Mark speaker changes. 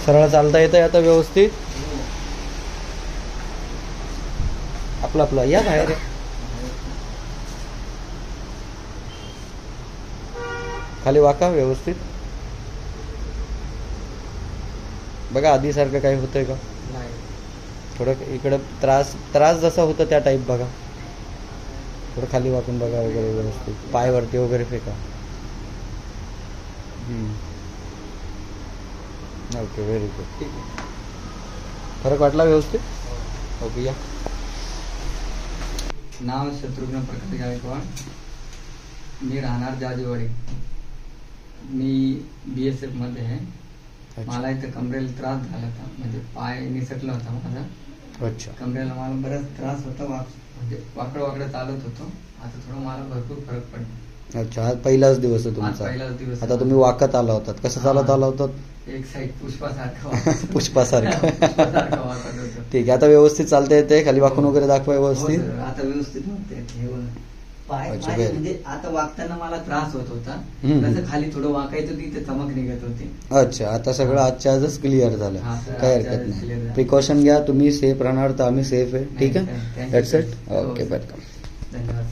Speaker 1: सरळ चालता येतंय आता व्यवस्थित. आपलं या बाहेर. खाली वाका व्यवस्थित. बघा आधीसारखं काही होतंय का?
Speaker 2: नाही.
Speaker 1: थोडं इकडं त्रास जसा होता त्या टाईप बघा. थोडं खाली वाकून बघा वगैरे व्यवस्थित. पाय वरती वगैरे फेका. Okay very good. ठीक आहे. फरक वाटला व्यवस्थित? ओके या.
Speaker 2: नाव शत्रुघ्न प्रकाश गायकवाड. मी राहणार जाजेवाडी. मी BSF मध्ये आहे. मला इथं कमरेला त्रास झाला होता, म्हणजे पाय निसटला होता माझा.
Speaker 1: अच्छा.
Speaker 2: कमरेला मला बराच त्रास होता. म्हणजे वाकडं चालत होतो. आता थोडं मला भरपूर फरक पडला.
Speaker 1: अच्छा. आज पहिलाच दिवस आहे तुमचा?
Speaker 2: पहिलाच दिवस.
Speaker 1: आता तुम्ही वाकत आला होतात. कसं चालत आला होतात?
Speaker 2: एक साईड पुष्पासारखं.
Speaker 1: पुष्पासारखं.
Speaker 2: वाकत होतं.
Speaker 1: ठीक आहे. आता व्यवस्थित चालता येते? खाली वाकून वगैरे दाखवा व्यवस्थित.
Speaker 2: आता व्यवस्थित वागते. पाय म्हणजे आता वागताना मला त्रास होत होता. तसं खाली थोडं वाकायचं तिथे चमक निघत होती.
Speaker 1: अच्छा. आता सगळं आजच्या आजच क्लिअर झालं. काही हरकत नाही. प्रिकॉशन घ्या. तुम्ही सेफ राहणार तर आम्ही सेफ आहे. ठीक आहे. That's it. Okay welcome.
Speaker 2: धन्यवाद.